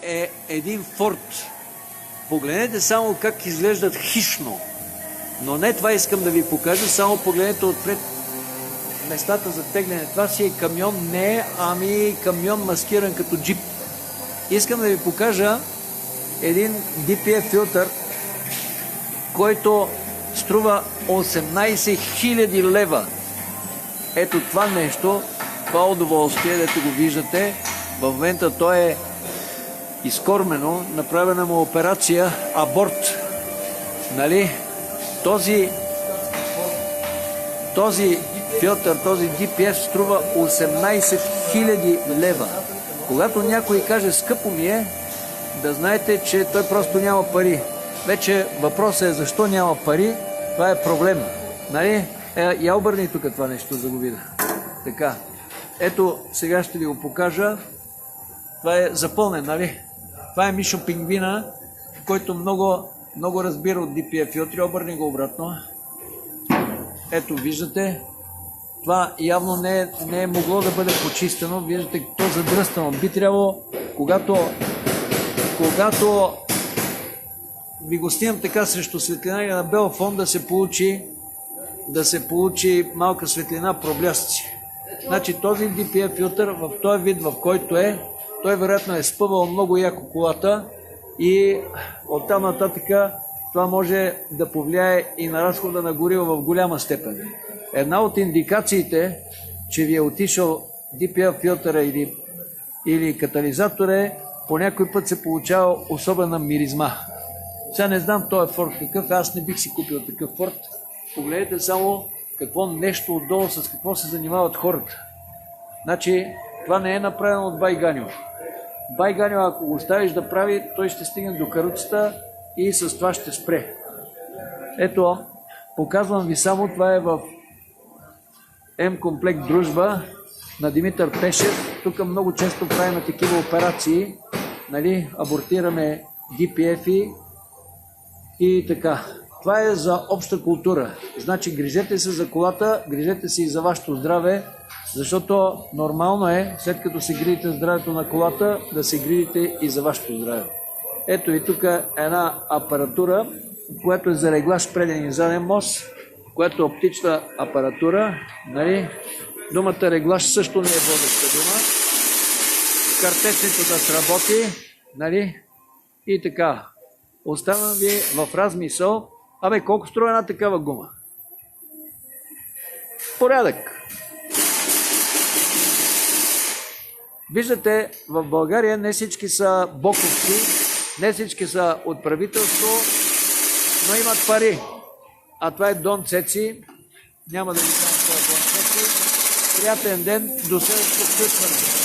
е един форт. Погледнете само как изглеждат хищно. Но не това искам да ви покажа, само погледнете отпред местата за тегляне. Това си е камион, не, ами камион маскиран като джип. Искам да ви покажа един DPF филтър, който струва 18 000 лева. Ето това нещо, това удоволствие, дето го виждате, в момента то е изкормено, направена му операция аборт. Нали? Този филтър, този DPF струва 18 000 лева. Когато някой каже скъпо ми е, да знаете, че той просто няма пари. Вече въпросът е защо няма пари, това е проблем. Нали? Я обърни тук това нещо, за да го видя. Така. Ето, сега ще ви го покажа. Това е запълнен, нали? Това е Мишо Пингвина, който много разбира от DPF филтри. Обърни го обратно. Ето, виждате. Това явно не е могло да бъде почистено. Виждате, то задръстано. Би трябвало, когато ви го снимам така срещу светлина и на бел фон да се получи малка светлина, проблясъци. Значи този DPF филтър в този вид, в който е, той вероятно е спъвал много яко колата и оттам нататък това може да повлияе и на разхода на гориво в голяма степен. Една от индикациите, че ви е отишъл DPF филтъра или катализатор е, по някой път се получава особена миризма. Сега не знам този форт какъв, аз не бих си купил такъв форт. Погледнете само какво нещо отдолу, с какво се занимават хората. Значи, това не е направено от Байганьо. Байганьо, ако го оставиш да прави, той ще стигне до каруцата и с това ще спре. Ето, показвам ви само, това е в М-комплект Дружба на Димитър Пешев. Тук много често правим такива операции, нали, абортираме DPF-и и така. Това е за обща култура. Значи грижете се за колата, грижете се и за вашето здраве, защото нормално е, след като се грижите за здравето на колата, да се грижите и за вашето здраве. Ето и тук една апаратура, която е за реглаж преден и заден мост, която е оптична апаратура. Нали? Думата реглаж също не е водеща дума. Картечното да сработи. Нали? И така. Оставам ви в размисъл. Абе, колко струва една такава гума? Порядък. Виждате, в България не всички са боковци, не всички са от правителство, но имат пари. А това е Дон Цеци. Няма да ви кажа това е Дон Цеци. Приятен ден, до следващото включване.